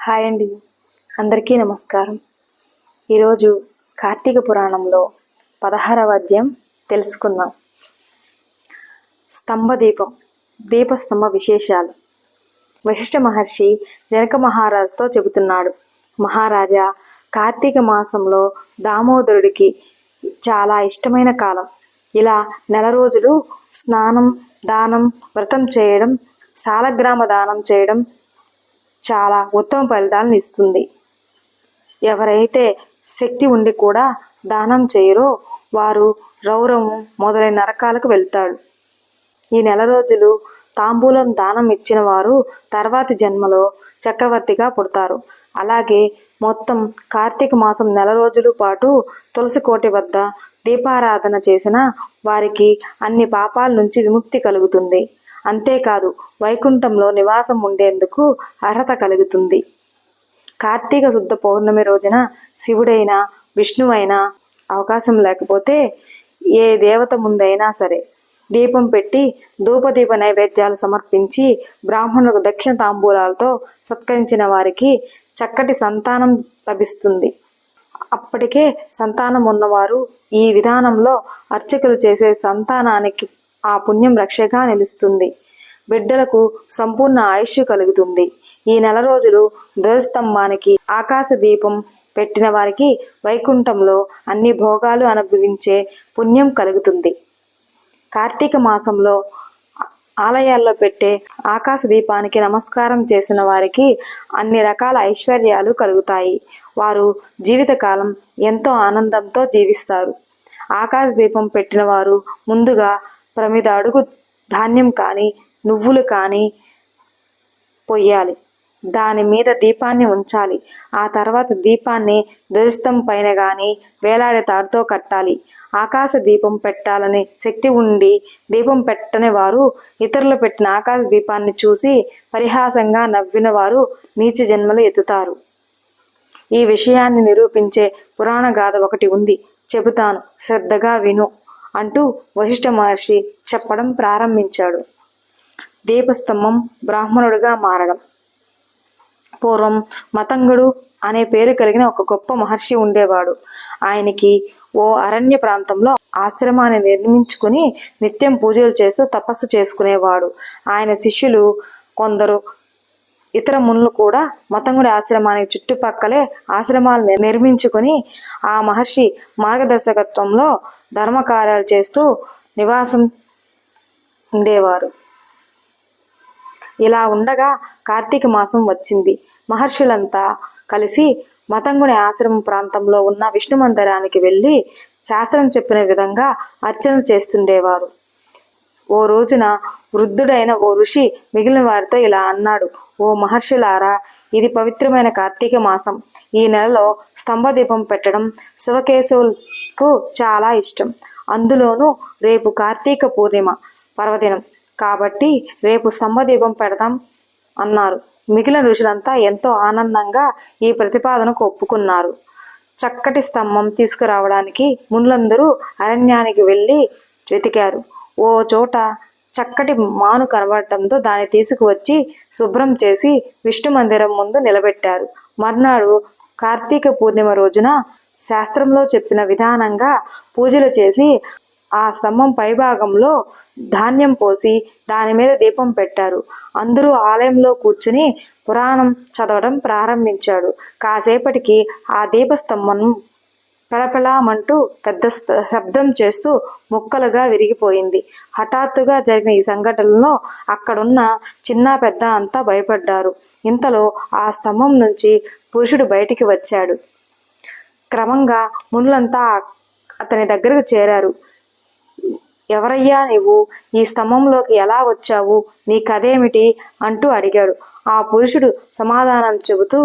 Hi అండి, అందరికీ నమస్కారం. ఈరోజు కార్తీక పురాణంలో 16వ అధ్యాయం తెలుసుకుందాం. స్తంభదీపం, దీపస్తంభ విశేషాలు. వశిష్ఠ మహర్షి జనక మహారాజుతో చెబుతున్నాడు. మహారాజా, కార్తీక మాసంలో దామోదరుడికి చాలా ఇష్టమైన కాలం. ఇలా నెల రోజులు స్నానం, దానం, వ్రతం చేయడం, సాలగ్రామ దానం చేయడం చాలా ఉత్తమ ఫలితాలను ఇస్తుంది. ఎవరైతే శక్తి ఉండి కూడా దానం చేయరో వారు రౌరవం మొదలైన నరకాలకు వెళ్తాడు. ఈ నెల రోజులు తాంబూలం దానం ఇచ్చిన వారు తర్వాతి జన్మలో చక్రవర్తిగా పుడతారు. అలాగే మొత్తం కార్తీక మాసం నెల రోజుల పాటు తులసి కోటి వద్ద దీపారాధన చేసిన వారికి అన్ని పాపాల నుంచి విముక్తి కలుగుతుంది. అంతేకాదు వైకుంఠంలో నివాసం ఉండేందుకు అర్హత కలుగుతుంది. కార్తీక శుద్ధ పౌర్ణమి రోజున శివుడైనా విష్ణువైనా అవకాశం లేకపోతే ఏ దేవత ముందైనా సరే దీపం పెట్టి ధూపదీప నైవేద్యాలు సమర్పించి బ్రాహ్మణులకు దక్షిణ తాంబూలాలతో సత్కరించిన వారికి చక్కటి సంతానం లభిస్తుంది. అప్పటికే సంతానం ఉన్నవారు ఈ విధానంలో అర్చకులు చేసే సంతానానికి ఆ పుణ్యం రక్షగా నిలుస్తుంది. బిడ్డలకు సంపూర్ణ ఆయుష్ కలుగుతుంది. ఈ నెల రోజులు ధ్వజస్తంభానికి ఆకాశ దీపం పెట్టిన వారికి వైకుంఠంలో అన్ని భోగాలు అనుభవించే పుణ్యం కలుగుతుంది. కార్తీక మాసంలో ఆలయాల్లో పెట్టే ఆకాశ దీపానికి నమస్కారం చేసిన వారికి అన్ని రకాల ఐశ్వర్యాలు కలుగుతాయి. వారు జీవితకాలం ఎంతో ఆనందంతో జీవిస్తారు. ఆకాశ దీపం పెట్టిన వారు ముందుగా ప్రమిద అడుగు ధాన్యం కానీ నువ్వులు కానీ పొయ్యాలి. దాని మీద దీపాన్ని ఉంచాలి. ఆ తర్వాత దీపాన్ని ధ్వజస్తంభం పైన కానీ వేలాడే తాడుతో కట్టాలి. ఆకాశ దీపం పెట్టాలని శక్తి ఉండి దీపం పెట్టని వారు ఇతరులు పెట్టిన ఆకాశ దీపాన్ని చూసి పరిహాసంగా నవ్విన వారు నీచ జన్మలు ఎత్తుతారు. ఈ విషయాన్ని నిరూపించే పురాణ గాథ ఒకటి ఉంది, చెబుతాను, శ్రద్ధగా విను అంటూ వశిష్ఠ మహర్షి చెప్పడం ప్రారంభించాడు. దీపస్తంభం బ్రాహ్మణుడిగా మారడం. పూర్వం మతంగుడు అనే పేరు కలిగిన ఒక గొప్ప మహర్షి ఉండేవాడు. ఆయనకి ఓ అరణ్య ప్రాంతంలో ఆశ్రమాన్ని నిర్మించుకుని నిత్యం పూజలు చేస్తూ తపస్సు చేసుకునేవాడు. ఆయన శిష్యులు కొందరు ఇతర మునులు కూడా మతంగుడి ఆశ్రమానికి చుట్టుపక్కలే ఆశ్రమాలు నిర్మించుకొని ఆ మహర్షి మార్గదర్శకత్వంలో ధర్మకార్యాలు చేస్తూ నివాసం ఉండేవారు. ఇలా ఉండగా కార్తీక మాసం వచ్చింది. మహర్షులంతా కలిసి మతంగుని ఆశ్రమం ప్రాంతంలో ఉన్న విష్ణు మందిరానికి వెళ్ళి శాస్త్రం చెప్పిన విధంగా అర్చనలు చేస్తుండేవారు. ఓ రోజున వృద్ధుడైన ఓ ఋషి మిగిలిన వారితో ఇలా అన్నాడు. ఓ మహర్షులారా, ఇది పవిత్రమైన కార్తీక మాసం. ఈ నెలలో స్తంభదీపం పెట్టడం శివకేశవులకు చాలా ఇష్టం. అందులోనూ రేపు కార్తీక పూర్ణిమ పర్వదినం కాబట్టి రేపు స్తంభదీపం పెడతాం అన్నారు. మిగిలిన ఋషులంతా ఎంతో ఆనందంగా ఈ ప్రతిపాదనకు ఒప్పుకున్నారు. చక్కటి స్తంభం తీసుకురావడానికి మునులందరూ అరణ్యానికి వెళ్ళి వెతికారు. ఓ చోట చక్కటి మాను కనబడటంతో దాన్ని తీసుకువచ్చి శుభ్రం చేసి విష్ణు మందిరం ముందు నిలబెట్టారు. మర్నాడు కార్తీక పూర్ణిమ రోజున శాస్త్రంలో చెప్పిన విధానంగా పూజలు చేసి ఆ స్తంభం పైభాగంలో ధాన్యం పోసి దాని మీద దీపం పెట్టారు. అందరూ ఆలయంలో కూర్చుని పురాణం చదవడం ప్రారంభించాడు. కాసేపటికి ఆ దీపస్తంభం పెళపెళమంటూ పెద్ద శబ్దం చేస్తూ ముక్కలుగా విరిగిపోయింది. హఠాత్తుగా జరిగిన ఈ సంఘటనలో అక్కడున్న చిన్న పెద్ద అంతా భయపడ్డారు. ఇంతలో ఆ స్తంభం నుంచి పురుషుడు బయటికి వచ్చాడు. క్రమంగా మునులంతా అతని దగ్గరకు చేరారు. ఎవరయ్యా నీవు? ఈ స్తంభంలోకి ఎలా వచ్చావు? నీ కథేమిటి అంటూ అడిగాడు. ఆ పురుషుడు సమాధానం చెబుతూ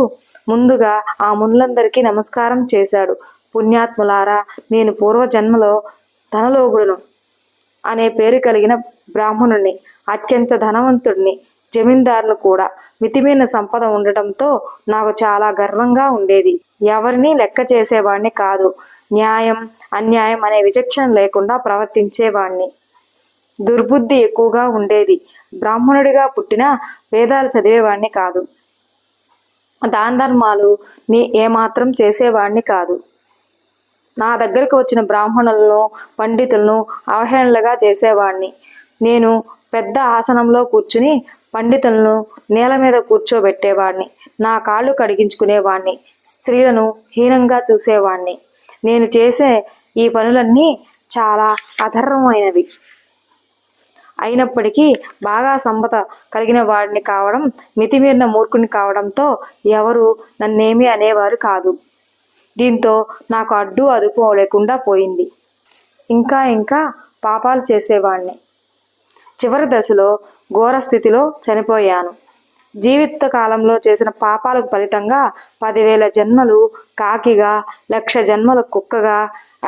ముందుగా ఆ మునులందరికీ నమస్కారం చేశాడు. పుణ్యాత్ములారా, నేను పూర్వజన్మలో ధనలోభుడును అనే పేరు కలిగిన బ్రాహ్మణుణ్ణి, అత్యంత ధనవంతుడిని, జమీందారును కూడా. మితిమీరిన సంపద ఉండటంతో నాకు చాలా గర్వంగా ఉండేది. ఎవరిని లెక్క చేసేవాడిని కాదు. న్యాయం అన్యాయం అనే విచక్షణ లేకుండా ప్రవర్తించేవాణ్ణి. దుర్బుద్ధి ఎక్కువగా ఉండేది. బ్రాహ్మణుడిగా పుట్టిన వేదాలు చదివేవాణ్ణి కాదు. దాన ధర్మాలు ఏమాత్రం చేసేవాడిని కాదు. నా దగ్గరకు వచ్చిన బ్రాహ్మణులను పండితులను అవహేళనగా చేసేవాడిని. నేను పెద్ద ఆసనంలో కూర్చుని పండితులను నేల మీద కూర్చోబెట్టేవాడిని. నా కాళ్ళు కడిగించుకునేవాడిని. స్త్రీలను హీనంగా చూసేవాడిని. నేను చేసే ఈ పనులన్నీ చాలా అధర్మమైనవి. అయినప్పటికీ బాగా సంపద కలిగిన వాడిని కావడం, మితిమీరిన మూర్ఖుని కావడంతో ఎవరు నన్నేమీ అనేవారు కాదు. దీంతో నాకు అడ్డు అదుపు లేకుండా పోయింది. ఇంకా పాపాలు చేసేవాడిని. చివరి దశలో ఘోర స్థితిలో చనిపోయాను. జీవిత కాలంలో చేసిన పాపాలకు ఫలితంగా 10,000 జన్మలు కాకిగా, 1,00,000 జన్మలు కుక్కగా,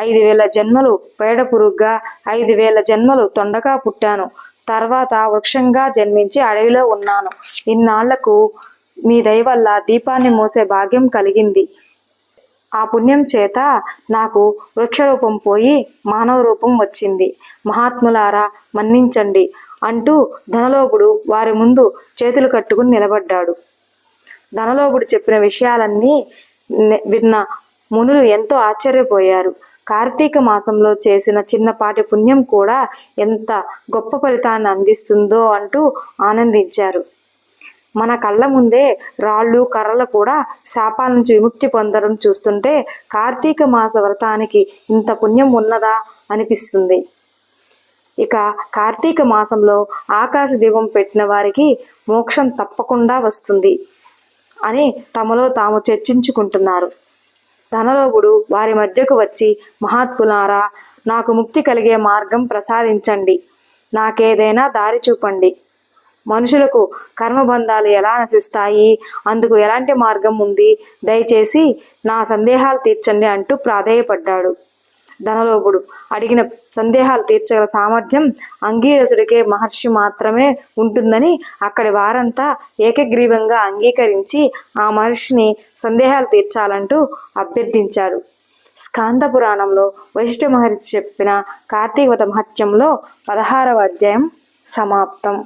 5,000 జన్మలు పేడ పురుగుగా, 5,000 జన్మలు తొండగా పుట్టాను. తర్వాత వృక్షంగా జన్మించి అడవిలో ఉన్నాను. ఇన్నాళ్లకు మీ దయ వల్ల దీపాన్ని మోసే భాగ్యం కలిగింది. ఆ పుణ్యం చేత నాకు వృక్షరూపం పోయి మానవ రూపం వచ్చింది. మహాత్ములారా మన్నించండి అంటూ ధనలోభుడు వారి ముందు చేతులు కట్టుకుని నిలబడ్డాడు. ధనలోభుడు చెప్పిన విషయాలన్నీ విన్న మునులు ఎంతో ఆశ్చర్యపోయారు. కార్తీక మాసంలో చేసిన చిన్నపాటి పుణ్యం కూడా ఎంత గొప్ప ఫలితాన్ని అందిస్తుందో అంటూ ఆనందించారు. మన కళ్ళ ముందే రాళ్ళు కర్రలు కూడా శాపాల నుంచి విముక్తి పొందడం చూస్తుంటే కార్తీక మాస వ్రతానికి ఇంత పుణ్యం ఉన్నదా అనిపిస్తుంది. ఇక కార్తీక మాసంలో ఆకాశ దీపం పెట్టిన వారికి మోక్షం తప్పకుండా వస్తుంది అని తమలో తాము చర్చించుకుంటున్నారు. ధనలోభుడు వారి మధ్యకు వచ్చి, మహాత్ములారా, నాకు ముక్తి కలిగే మార్గం ప్రసాదించండి. నాకేదైనా దారి చూపండి. మనుషులకు కర్మబంధాలు ఎలా నశిస్తాయి, అందుకు ఎలాంటి మార్గం ఉంది, దయచేసి నా సందేహాలు తీర్చండి అంటూ ప్రాధేయపడ్డాడు. ధనలోభుడు అడిగిన సందేహాలు తీర్చగల సామర్థ్యం అంగీరసుడికే మహర్షి మాత్రమే ఉంటుందని అక్కడి వారంతా ఏకగ్రీవంగా అంగీకరించి ఆ మహర్షిని సందేహాలు తీర్చాలంటూ అభ్యర్థించాడు. స్కాంద పురాణంలో వశిష్ఠ మహర్షి చెప్పిన కార్తీక వ్రత మహత్యంలో 16వ అధ్యాయం సమాప్తం.